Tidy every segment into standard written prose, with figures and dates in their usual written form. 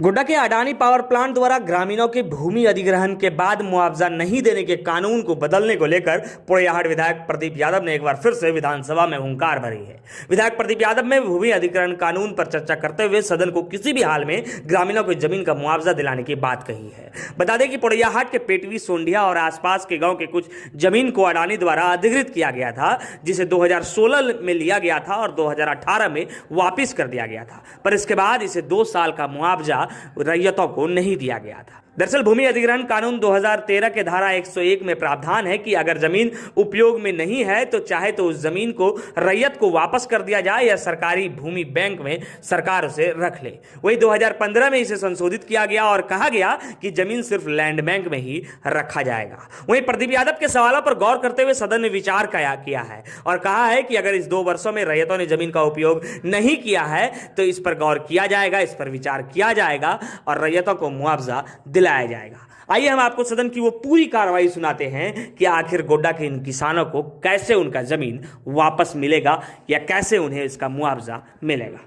गोड्डा के Adani power plant द्वारा ग्रामीणों के भूमि अधिग्रहण के बाद मुआवजा नहीं देने के कानून को बदलने को लेकर पोड़ैयाहाट विधायक प्रदीप यादव ने एक बार फिर से विधानसभा में हुंकार भरी है। विधायक प्रदीप यादव ने भूमि अधिग्रहण कानून पर चर्चा करते हुए सदन को किसी भी हाल में ग्रामीणों को जमीन का मुआवजा दिलाने की बात कही है। बता दें कि पोड़ैयाहाट के पेटवी, सोंढिया और आसपास के गाँव के कुछ जमीन को अडानी द्वारा अधिग्रहित किया गया था, जिसे 2016 में लिया गया था और 2018 में वापिस कर दिया गया था, पर इसके बाद इसे 2 साल का मुआवजा रैयतों को नहीं दिया गया था। दरअसल भूमि अधिग्रहण कानून 2013 के धारा 101 में प्रावधान है कि अगर जमीन उपयोग में नहीं है तो चाहे तो उस जमीन को रैयत को वापस कर दिया जाए या सरकारी भूमि बैंक में सरकार उसे रख ले। वही 2015 में इसे संशोधित किया गया और कहा गया कि जमीन सिर्फ लैंड बैंक में ही रखा जाएगा। वहीं प्रदीप यादव के सवालों पर गौर करते हुए सदन ने विचार किया है और कहा है कि अगर इस 2 वर्षों में रैयतों ने जमीन का उपयोग नहीं किया है तो इस पर गौर किया जाएगा, इस पर विचार किया जाएगा और रैयतों को मुआवजा दिलाया जाएगा। आइए हम आपको सदन की वो पूरी कार्रवाई सुनाते हैं कि आखिर गोड्डा के इन किसानों को कैसे उनका जमीन वापस मिलेगा या कैसे उन्हें इसका मुआवजा मिलेगा।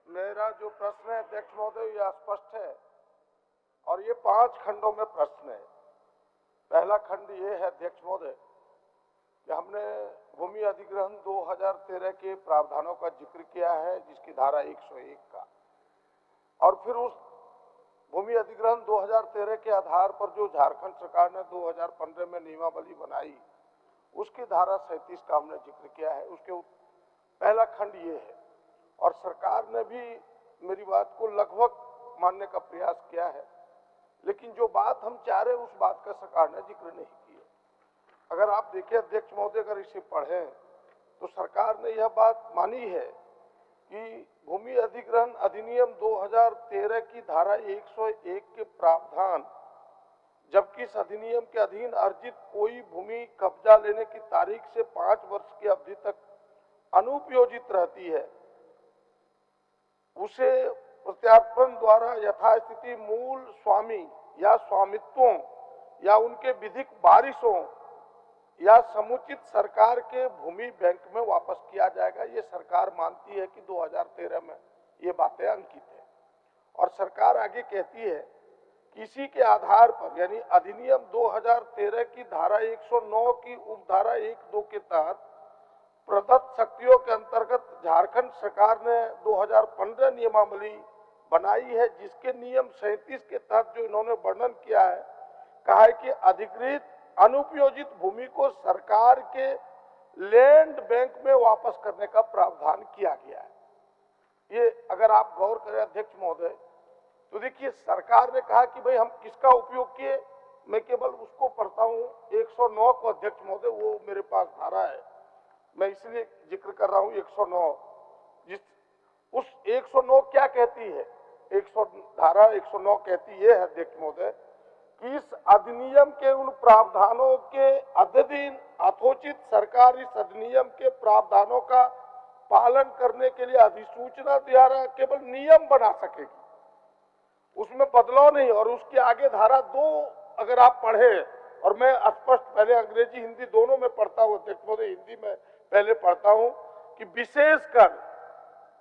मेरा जो प्रश्न है अध्यक्ष महोदय, यह स्पष्ट है और ये 5 खंडों में प्रश्न है। पहला खंड ये है अध्यक्ष महोदय कि हमने भूमि अधिग्रहण 2013 के प्रावधानों का जिक्र किया है, जिसकी धारा 101 का, और फिर उस भूमि अधिग्रहण 2013 के आधार पर जो झारखंड सरकार ने 2015 में नियमावली बनाई, उसकी धारा 37 का हमने जिक्र किया है। उसके पहला खंड ये है और सरकार ने भी मेरी बात को लगभग मानने का प्रयास किया है, लेकिन जो बात हम चाह रहे उस बात का सरकार ने जिक्र नहीं किया। अगर आप देखिए अध्यक्ष महोदय, अगर इसे पढ़ें तो सरकार ने यह बात मानी है कि भूमि अधिग्रहण अधिनियम 2013 की धारा 101 के प्रावधान, जबकि इस अधिनियम के अधीन अर्जित कोई भूमि कब्जा लेने की तारीख से 5 वर्ष की अवधि तक अनुपयोजित रहती है, उसे प्रत्यार्पण द्वारा यथास्थिति मूल स्वामी या स्वामित्वों या उनके विधिक वारिसों या समुचित सरकार के भूमि बैंक में वापस किया जाएगा। ये सरकार मानती है कि 2013 में ये बातें अंकित है और सरकार आगे कहती है कि इसी के आधार पर, यानी अधिनियम 2013 की धारा 109 की उपधारा 1-2 के तहत प्रदत्त शक्तियों के अंतर्गत झारखंड सरकार ने 2015 नियमावली बनाई है, जिसके नियम 37 के तहत जो इन्होंने वर्णन किया है, कहा है कि अधिकृत अनुपयोजित भूमि को सरकार के लैंड बैंक में वापस करने का प्रावधान किया गया है। ये अगर आप गौर करें अध्यक्ष महोदय तो देखिए, सरकार ने कहा कि भाई हम किसका उपयोग किए, मैं केवल उसको पढ़ता हूँ 109 को अध्यक्ष महोदय, वो मेरे पास धारा है, मैं इसलिए जिक्र कर रहा हूँ 109। उस 109 क्या कहती है, धारा 109 कहती है अध्यक्ष महोदय कि इस अधिनियम के उन प्रावधानों के अधीन यथोचित सरकार इस अधिनियम के प्रावधानों का पालन करने के लिए अधिसूचना द्वारा केवल नियम बना सकेगी, उसमें बदलाव नहीं। और उसके आगे धारा 2 अगर आप पढ़े, और मैं स्पष्ट पहले अंग्रेजी हिंदी दोनों में पढ़ता हूँ अध्यक्ष महोदय, हिंदी में पहले पढ़ता हूँ कि विशेषकर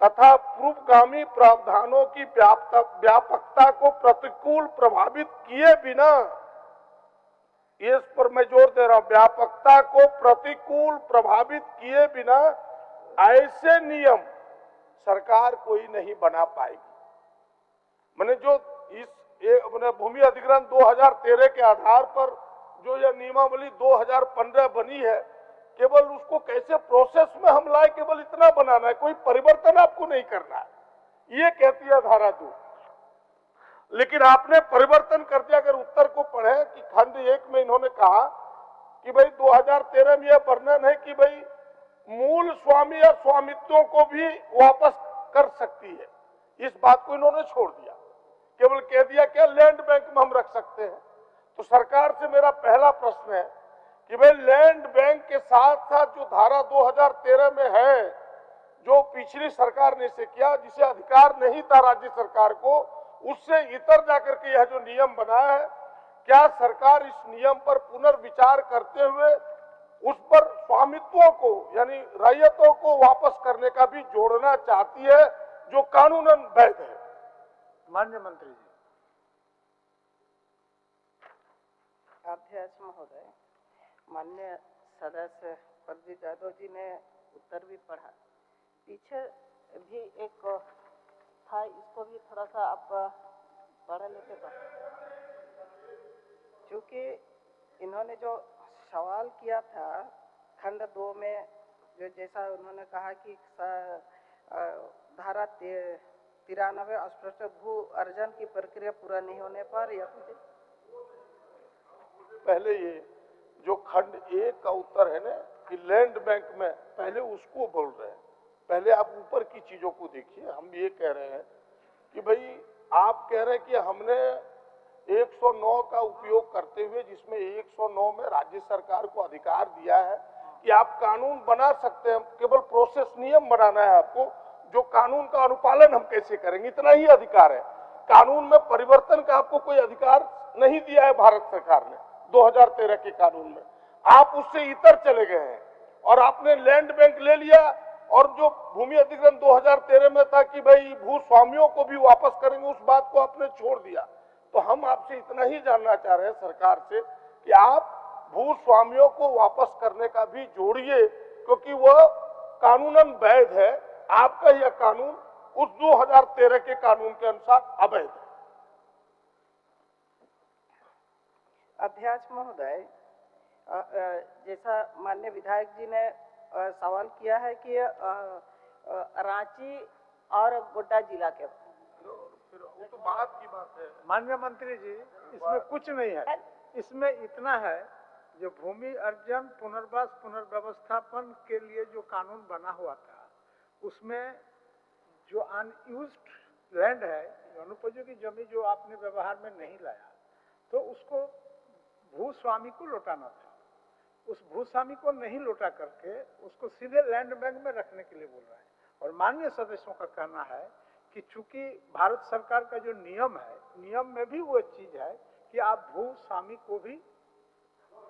तथा पूर्वगामी प्रावधानों की व्यापकता को प्रतिकूल प्रभावित किए बिना, ये इस पर मैं जोर दे रहा हूं, व्यापकता को प्रतिकूल प्रभावित किए बिना ऐसे नियम सरकार कोई नहीं बना पाएगी। मैंने जो इस भूमि अधिग्रहण 2013 के आधार पर जो यह नियमावली 2015 बनी है, केवल उसको कैसे प्रोसेस में हम लाए, केवल इतना बनाना है, कोई परिवर्तन आपको नहीं करना है, ये कहती है धारा 2। लेकिन आपने परिवर्तन कर दिया। अगर उत्तर को पढ़े कि खंड 1 में इन्होंने कहा कि भाई 2013 में यह वर्णन है कि भाई मूल स्वामी या स्वामित्वों को भी वापस कर सकती है, इस बात को इन्होंने छोड़ दिया, केवल कह दिया क्या लैंड बैंक में हम रख सकते हैं। तो सरकार से मेरा पहला प्रश्न है कि भाई लैंड बैंक के साथ साथ जो धारा 2013 में है, जो पिछली सरकार ने इसे किया, जिसे अधिकार नहीं था राज्य सरकार को, उससे इतर जाकर के यह जो नियम बना है, क्या सरकार इस नियम पर पुनर्विचार करते हुए उस पर स्वामित्वों को यानी रैयतों को वापस करने का भी जोड़ना चाहती है, जो कानूनन वैध है। माननीय मंत्री जी। अध्यक्ष महोदय, माननीय सदस्य प्रदीप यादव जी ने उत्तर भी पढ़ा। पीछे भी एक था, इसको भी थोड़ा सा आप पढ़ लेते तो। क्योंकि इन्होंने जो सवाल किया था खंड 2 में, जो जैसा उन्होंने कहा कि धारा 93 अस्पष्ट भू अर्जन की प्रक्रिया पूरा नहीं होने पर या कुछ। पहले ये जो खंड 1 का उत्तर है ना कि लैंड बैंक में, पहले उसको बोल रहे हैं। पहले आप ऊपर की चीजों को देखिए। हम ये कह रहे हैं कि भाई आप कह रहे हैं कि हमने 109 का उपयोग करते हुए, जिसमें 109 में राज्य सरकार को अधिकार दिया है कि आप कानून बना सकते हैं, केवल प्रोसेस नियम बनाना है आपको, जो कानून का अनुपालन हम कैसे करेंगे, इतना ही अधिकार है। कानून में परिवर्तन का आपको कोई अधिकार नहीं दिया है भारत सरकार ने 2013 के कानून में। आप उससे इतर चले गए हैं और आपने लैंड बैंक ले लिया, और जो भूमि अधिग्रहण 2013 में था कि भाई भूस्वामियों को भी वापस करेंगे, उस बात को आपने छोड़ दिया। तो हम आपसे इतना ही जानना चाह रहे हैं सरकार से कि आप भूस्वामियों को वापस करने का भी जोड़िए, क्योंकि वह कानूनन वैध है। आपका यह कानून उस 2013 के कानून के अनुसार अवैध है। अध्यक्ष महोदय, जैसा माननीय विधायक जी ने सवाल किया है कि रांची और गोड्डा जिला के, फिर वो तो बात की बात है। माननीय मंत्री जी, इसमें कुछ नहीं है। इसमें इतना है, जो भूमि अर्जन पुनर्वास पुनर्व्यवस्थापन के लिए जो कानून बना हुआ था, उसमें जो अनयूज्ड लैंड है, अनुपयोगी जमीन जो आपने व्यवहार में नहीं लाया, तो उसको भूस्वामी को लौटाना था। उस भूस्वामी को नहीं लौटा करके उसको सीधे लैंड बैंक में रखने के लिए बोल रहा है। और माननीय सदस्यों का कहना है कि चूंकि भारत सरकार का जो नियम है, नियम में भी वो चीज है कि आप भूस्वामी को भी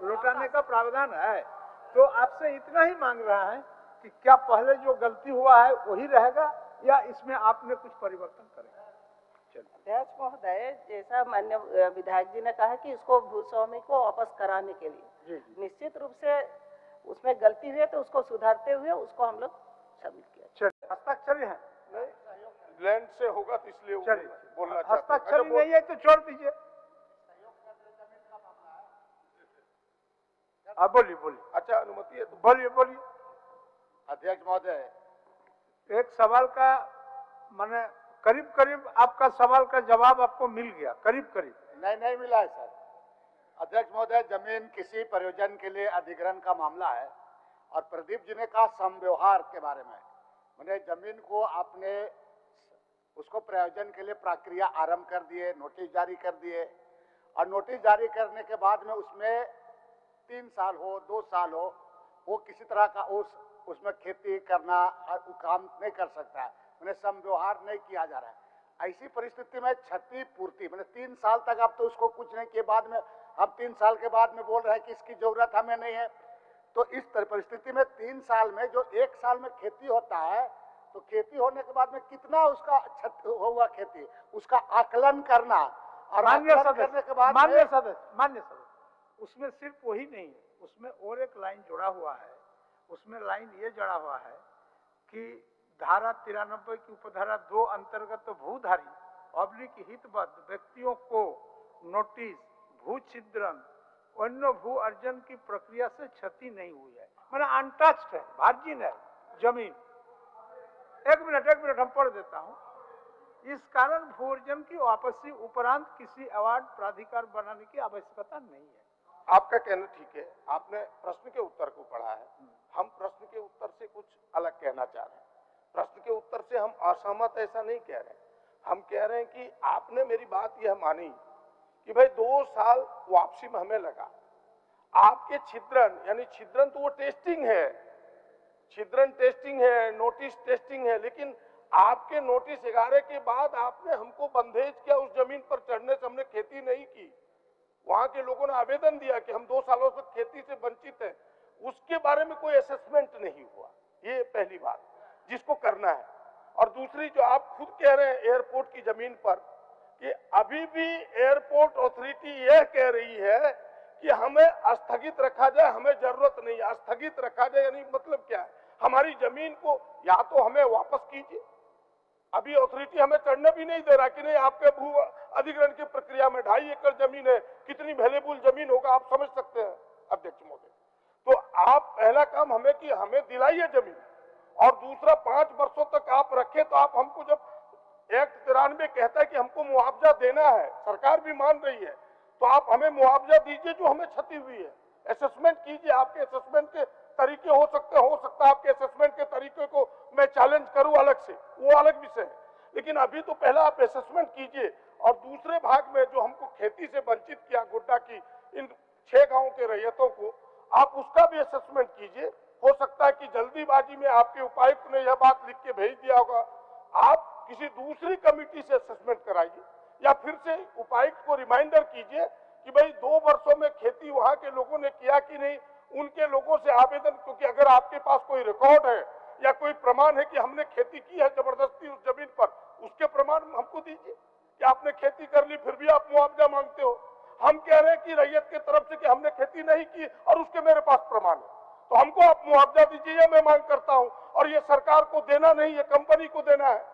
लौटाने का प्रावधान है। तो आपसे इतना ही मांग रहा है कि क्या पहले जो गलती हुआ है वही रहेगा या इसमें आपने कुछ परिवर्तन करेगा। अध्यक्ष महोदय, जैसा माननीय विधायक जी ने कहा कि इसको भूस्वामी को वापस कराने के लिए निश्चित रूप से उसमें गलती हुई है, तो उसको सुधारते हुए उसको हम लोग शामिल किया। हस्ताक्षर है लैंड से होगा, तो इसलिए बोलना चाहते हैं। हस्ताक्षर नहीं है तो छोड़ दीजिए। आप बोलिए। अच्छा, अनुमति है तो बोलिए। अध्यक्ष महोदय, एक सवाल का माने करीब आपका सवाल का जवाब आपको मिल गया, करीब। नहीं मिला है सर। अध्यक्ष महोदय, जमीन किसी प्रयोजन के लिए अधिग्रहण का मामला है, और प्रदीप जी ने कहा समव्यवहार के बारे में। मैंने जमीन को आपने उसको प्रयोजन के लिए प्रक्रिया आरंभ कर दिए, नोटिस जारी कर दिए, और नोटिस जारी करने के बाद में उसमें 3 साल हो 2 साल हो, वो किसी तरह का उसमें खेती करना काम नहीं कर सकता है। मैंने समव्यवहार नहीं किया जा रहा है। ऐसी परिस्थिति में क्षतिपूर्ति, मैंने 3 साल तक अब तो उसको कुछ नहीं किए, बाद में अब 3 साल के बाद में बोल रहे हैं कि इसकी जरूरत हमें नहीं है। तो इस परिस्थिति में 3 साल में जो 1 साल में खेती होता है, तो खेती होने के बाद में कितना उसका हुआ खेती, उसका आकलन करना, और आकलन करने के बाद मान्य सदस्य उसमें सिर्फ वही नहीं है, उसमें और एक लाइन जुड़ा हुआ है। उसमें लाइन ये जुड़ा हुआ है कि धारा 93 की उपधारा 2 अंतर्गत भूधारी अब्लिक हितबद्ध व्यक्तियों को नोटिस, भू छिद्रन, अन्य भू अर्जन की प्रक्रिया से क्षति नहीं हुई है, मैंने अनटच्ड है, वर्जिन है जमीन। एक मिनट हम पढ़ देता हूँ। इस कारण भू अर्जन की वापसी उपरांत किसी अवार्ड प्राधिकार बनाने की आवश्यकता नहीं है। आपका कहना ठीक है, आपने प्रश्न के उत्तर को पढ़ा है। हम प्रश्न के उत्तर से कुछ अलग कहना चाह रहे हैं। प्रश्न के उत्तर से हम असहमत ऐसा नहीं कह रहे। हम कह रहे हैं कि आपने मेरी बात यह मानी कि भाई 2 साल वापसी में हमें लगा। आपके छिद्रन, यानी छिद्रन तो वो टेस्टिंग है, छिद्रन टेस्टिंग है, नोटिस टेस्टिंग है, लेकिन आपके नोटिस 11 के बाद आपने हमको बंधेज किया, उस जमीन पर चढ़ने से हमने खेती नहीं की। वहां के लोगों ने आवेदन दिया कि हम 2 सालों से खेती से वंचित हैं, उसके बारे में कोई असेसमेंट नहीं हुआ। ये पहली बात जिसको करना है। और दूसरी, जो आप खुद कह रहे हैं एयरपोर्ट की जमीन पर कि अभी भी एयरपोर्ट अथॉरिटी यह कह रही है कि हमें स्थगित रखा जाए, हमें जरूरत नहीं है। स्थगित रखा जाए यानी मतलब क्या है? हमारी जमीन को या तो हमें वापस कीजिए, अभी अथॉरिटी हमें चढ़ने भी नहीं दे रहा कि नहीं आपके भू अधिग्रहण की प्रक्रिया में 2.5 एकड़ जमीन है, कितनी वैल्यूएबल जमीन होगा आप समझ सकते हैं अध्यक्ष महोदय। तो आप पहला काम हमें कि हमें दिलाइए जमीन, और दूसरा 5 वर्षों तक आप रखे। तो आप हमको जब एक्ट 93 कहता है कि हमको मुआवजा देना है, सरकार भी मान रही है, तो आप हमें मुआवजा दीजिए जो हमें क्षति हुई है। असेसमेंट कीजिए, आपके असेसमेंट के तरीके हो सकता है आपके असेसमेंट के तरीके को मैं चैलेंज करूं अलग से, वो अलग विषय है, लेकिन अभी तो पहला आप असेसमेंट कीजिए। और दूसरे भाग में जो हमको खेती से वंचित किया गोड्डा की इन 6 गांवों के रैयतों को, आप उसका भी असेसमेंट कीजिए। हो सकता है कि जल्दीबाजी में आपके उपायुक्त ने यह बात लिख के भेज दिया होगा, आप किसी दूसरी कमेटी से असेसमेंट कराइए, या फिर से उपायुक्त को रिमाइंडर कीजिए कि भाई 2 वर्षों में खेती वहां के लोगों ने किया कि नहीं, उनके लोगों से आवेदन, क्योंकि अगर आपके पास कोई रिकॉर्ड है या कोई प्रमाण है कि हमने खेती की है जबरदस्ती उस जमीन पर, उसके प्रमाण हमको दीजिए कि आपने खेती कर ली फिर भी आप मुआवजा मांगते हो। हम कह रहे हैं कि रैयत के तरफ से कि हमने खेती नहीं की और उसके मेरे पास प्रमाण है, तो हमको आप मुआवजा दीजिए, यह मैं मांग करता हूं। और ये सरकार को देना नहीं, ये कंपनी को देना है,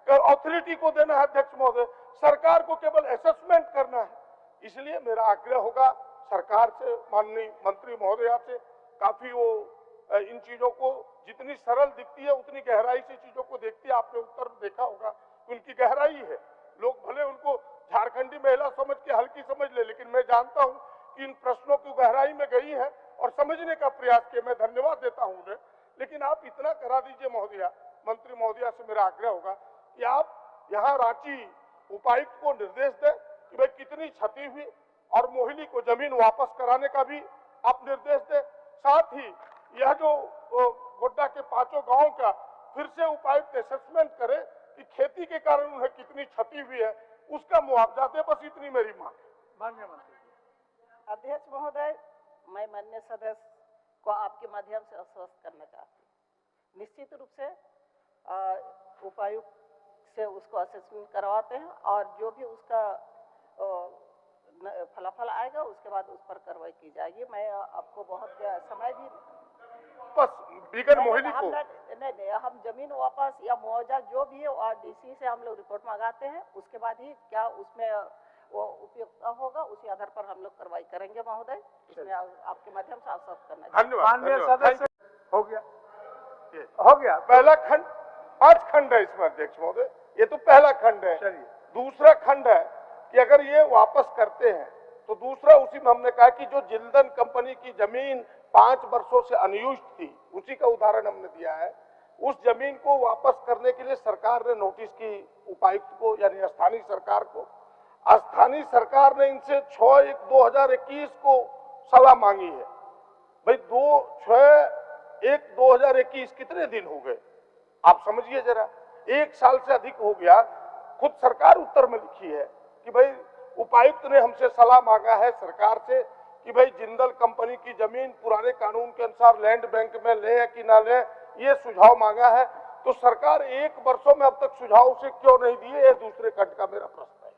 अथॉरिटी को देना है अध्यक्ष महोदय, सरकार को केवल असेसमेंट करना है। इसलिए मेरा आग्रह होगा सरकार से, माननीय मंत्री महोदया से, काफी वो इन चीजों को जितनी सरल दिखती है उतनी गहराई से चीजों को देखती है। आपने उत्तर देखा होगा उनकी गहराई है, लोग भले उनको झारखंडी महिला समझ के हल्की समझ ले, लेकिन मैं जानता हूं कि इन प्रश्नों की गहराई में गई है और समझने का प्रयास किया। मैं धन्यवाद देता हूं उन्हें, लेकिन आप इतना करा दीजिए महोदया, मंत्री महोदया से मेरा आग्रह होगा कि आप यहाँ रांची उपायुक्त को निर्देश दें कि भाई कितनी क्षति हुई, और मोहिनी को जमीन वापस कराने का भी आप निर्देश दें। साथ ही यह जो गोड्डा के 5 गांवों का फिर से उपायुक्त असेसमेंट करे कि खेती के कारण उन्हें कितनी क्षति हुई है, उसका मुआवजा दे। बस इतनी मेरी मांग है। माननीय मंत्री। अध्यक्ष महोदय, मैं माननीय सदस्य को आपके माध्यम से आश्वस्त करना चाहती हूँ। निश्चित रूप से उपायुक्त से उसको असेसमेंट करवाते हैं, और जो भी उसका फलाफल आएगा उसके बाद उस पर कार्रवाई की जाएगी। मैं आपको बहुत समय भी बस बिगड़ मोहिनी को नहीं, हम जमीन वापस या मुआवजा जो भी है और डीसी से हम लोग रिपोर्ट मंगाते हैं, उसके बाद ही क्या उसमें वो उपयुक्त होगा उसी आधार पर हम लोग कार्रवाई करेंगे महोदय। इसमें आपके माध्यम से आश्वस्त करना चाहिए। धन्यवाद। सदस्य हो गया पहला खंड 5 खंड है इसमें अध्यक्ष महोदय, ये तो पहला खंड है। चलिए, दूसरा खंड है कि अगर ये वापस करते हैं तो दूसरा उसी में हमने कहा कि जो जिंदल कंपनी की जमीन 5 वर्षों से अनयूज्ड थी, उसी का उदाहरण हमने दिया है। उस जमीन को वापस करने के लिए सरकार ने नोटिस की उपायुक्त को, यानी स्थानीय सरकार को। स्थानीय सरकार ने इनसे 6/1/2021 को सलाह मांगी है। भाई 6/1/2021 कितने दिन हो गए आप समझिए जरा, 1 साल से अधिक हो गया। खुद सरकार उत्तर में लिखी है कि भाई उपायुक्त ने हमसे सलाह मांगा है सरकार से कि भाई जिंदल कंपनी की जमीन पुराने कानून के अनुसार लैंड बैंक में ले या कि ना ले, ये सुझाव मांगा है। तो सरकार 1 वर्षों में अब तक सुझाव से क्यों नहीं दिए, ये दूसरे खंड का मेरा प्रश्न है।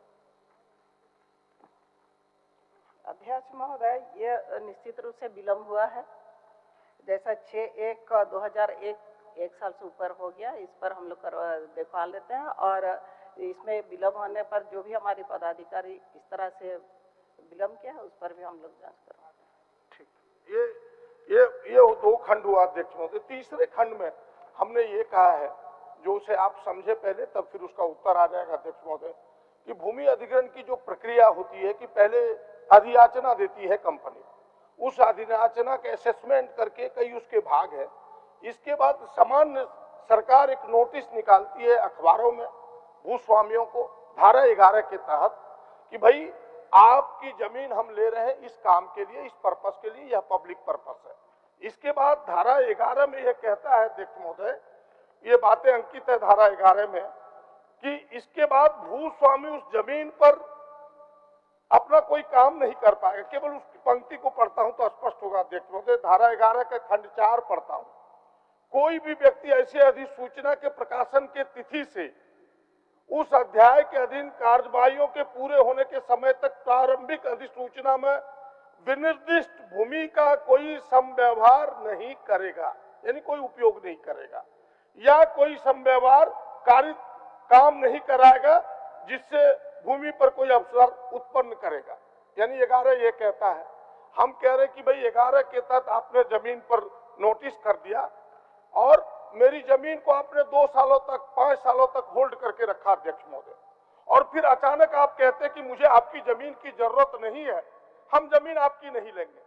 अध्यक्ष महोदय, ये निश्चित रूप से विलम्ब हुआ है। जैसा 6/1/2001 1 साल से ऊपर हो गया, इस पर हम लोग देखभाल लेते हैं, और इसमें विलम्ब होने पर जो भी हमारे पदाधिकारी इस तरह से विलम्ब किया है उस पर भी हम लोग जांच करवाते हैं। ठीक, ये 2 खंड हुआ अध्यक्ष महोदय। तीसरे खंड में हमने ये कहा है, जो उसे आप समझे पहले तब फिर उसका उत्तर आ जाएगा अध्यक्ष महोदय, कि भूमि अधिग्रहण की जो प्रक्रिया होती है कि पहले अधियाचना देती है कंपनी, उस अधियाचना के असेसमेंट करके कई उसके भाग है। इसके बाद सामान्य सरकार एक नोटिस निकालती है अखबारों में भूस्वामियों को धारा 11 के तहत कि भाई आपकी जमीन हम ले रहे हैं इस काम के लिए, इस पर्पस के लिए, यह पब्लिक पर्पस है। इसके बाद धारा 11 में यह कहता है अध्यक्ष महोदय, ये बातें अंकित है धारा 11 में, कि इसके बाद भूस्वामी उस जमीन पर अपना कोई काम नहीं कर पाएगा। केवल उस पंक्ति को पढ़ता हूं तो स्पष्ट होगा अध्यक्ष महोदय, धारा 11 का खंड 4 पढ़ता हूं। कोई भी व्यक्ति ऐसे अधिसूचना के प्रकाशन के तिथि से उस अध्याय के अधीन कार्यवाहियों के पूरे होने के समय तक प्रारंभिक अधिसूचना में विनिर्दिष्ट भूमि का कोई समव्यवहार नहीं करेगा, यानी कोई उपयोग नहीं करेगा, या कोई समव्यवहार कार्य काम नहीं कराएगा जिससे भूमि पर कोई अवसर उत्पन्न करेगा। यानी 11 ये कहता है, हम कह रहे कि भाई 11 के तहत आपने जमीन पर नोटिस कर दिया और मेरी जमीन को आपने 2 सालों तक 5 सालों तक होल्ड करके रखा अध्यक्ष महोदय, और फिर अचानक आप कहते कि मुझे आपकी जमीन की जरूरत नहीं है, हम जमीन आपकी नहीं लेंगे।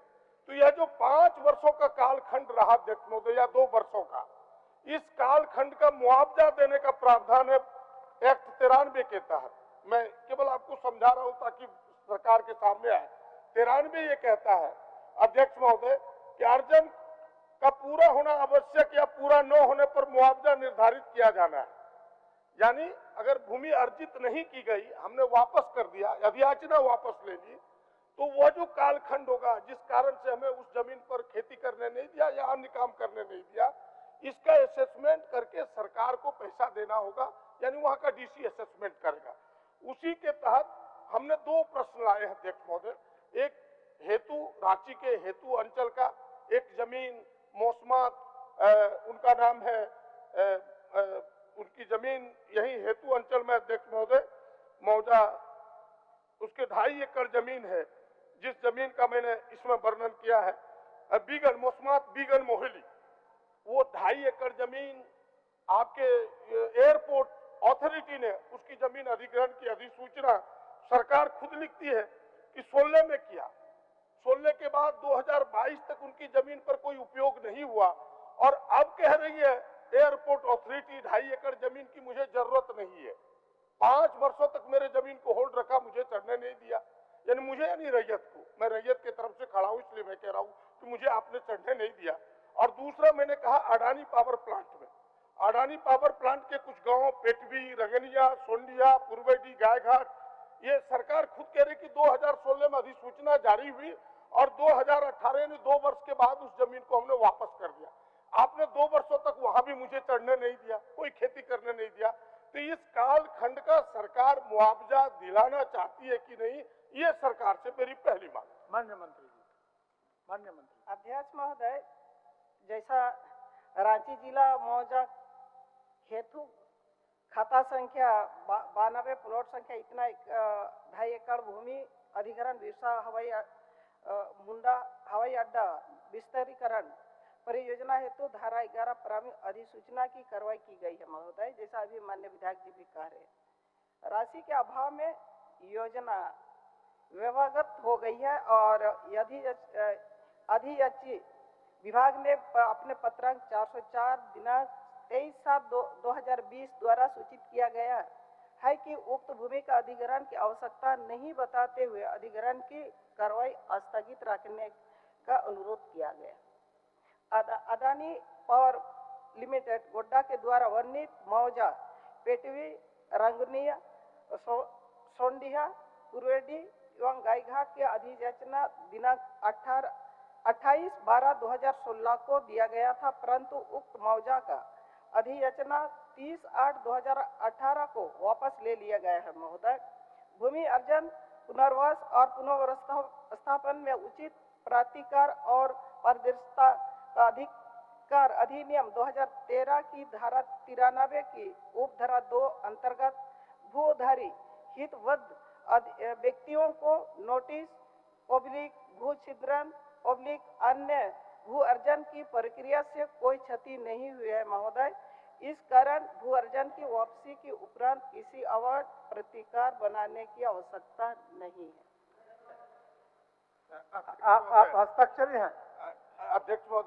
तो यह जो 5 वर्षों का कालखंड रहा अध्यक्ष महोदय या 2 वर्षों का, इस कालखंड का मुआवजा देने का प्रावधान है एक्ट 93 के तहत। मैं केवल आपको समझा रहा हूं ताकि सरकार के सामने आए। 93 ये कहता है अध्यक्ष महोदय कि अर्जन का पूरा होना आवश्यक या पूरा न होने पर मुआवजा निर्धारित किया जाना है। यानी अगर भूमि अर्जित नहीं की गई, हमने वापस कर दिया, अधियाचना वापस ले ली, तो वह जो कालखंड होगा जिस कारण से हमें उस जमीन पर खेती करने नहीं दिया या अन्य काम करने नहीं दिया, इसका असेसमेंट करके सरकार को पैसा देना होगा, यानी वहां का डीसी असेसमेंट करेगा। उसी के तहत हमने 2 प्रश्न लाए हैं अध्यक्ष महोदय। एक हेतु रांची के हेतु अंचल का, एक जमीन मौसमात उनका नाम है, उनकी जमीन यही हेतु अंचल में अध्यक्ष महोदय मौजा, उसके 2.5 एकड़ जमीन है, जिस जमीन का मैंने इसमें वर्णन किया है, बीगन मौसमात बीगन मोहली, वो 2.5 एकड़ जमीन आपके एयरपोर्ट अथॉरिटी ने उसकी जमीन अधिग्रहण की अधिसूचना सरकार खुद लिखती है कि 16 में किया। 16 के बाद 2022 तक उनकी जमीन पर कोई उपयोग नहीं हुआ, और अब कह रही है एयरपोर्ट अथॉरिटी 2.5 एकड़ जमीन की मुझे जरूरत नहीं है। 5 वर्षों तक मेरे जमीन को होल्ड रखा, मुझे चढ़ने नहीं दिया, यानी मुझे यानी रैयत को, मैं रैयत की तरफ से खड़ा हूं इसलिए मैं कह रहा हूं कि मुझे आपने चढ़ने नहीं दिया। और दूसरा मैंने कहा अडानी पावर प्लांट में, अडानी पावर प्लांट के कुछ गांव पेटवी, रंगनिया, सोंडिया, पूर्वेडी, गायघाट, ये सरकार खुद कह रही कि 2016 में अधिसूचना जारी हुई और 2018 यानी 2 वर्ष के बाद उस जमीन को हमने वापस कर दिया। आपने 2 वर्षों तक वहां भी मुझे चढ़ने नहीं दिया, कोई खेती करने नहीं दिया। तो इस कालखंड का सरकार मुआवजा दिलाना चाहती है कि नहीं, ये सरकार से मेरी पहली मांग। माननीय मंत्री जी, माननीय मंत्री। अध्यक्ष महोदय, जैसा रांची जिला मौजा हेतु खाता संख्या 92 प्लॉट संख्या इतना 2.5 एकड़ भूमि अधिग्रहण बिरसा मुंडा हवाई अड्डा विस्तारीकरण परियोजना हेतु धारा 11 प्रारंभिक अधिसूचना की कार्रवाई की गई है महोदय, जैसा अभी माननीय विधायक जी भी कह रहे हैं। राशि के अभाव में योजना व्यवगत हो गई है और अधियाची विभाग ने अपने पत्रांक 404 दिनांक 23/7/2020 द्वारा सूचित किया गया है कि उक्त भूमि का अधिग्रहण की आवश्यकता नहीं बताते हुए अधिग्रहण की कार्रवाई स्थगित रखने का अनुरोध किया गया। अदानी पावर लिमिटेड गोड्डा के द्वारा वर्णित मौजा पेटवी, रंगनिया, सोंडिया, कुरवेडी एवं गायघाट के अधियाचना दिनांक 28/12/2016 को दिया गया था, परंतु उक्त मौजा का अधियाचना 30/8/2018 को वापस ले लिया गया है महोदय। भूमि अर्जन, पुनर्वास और पुनर्स्थापन में उचित प्राधिकार और पारदर्शिता का अधिकार अधिनियम 2013 की धारा 93 की उपधारा 2 अंतर्गत भूधारी हितबद्ध व्यक्तियों को नोटिस भू छिद्रन अन्य भू अर्जन की प्रक्रिया से कोई क्षति नहीं हुई है महोदय। इस कारण भू अर्जन की वापसी के उपरांत किसी अवैध प्रतिकार बनाने की आवश्यकता नहीं है। आप हस्ताक्षरी हैं अध्यक्ष महोदय।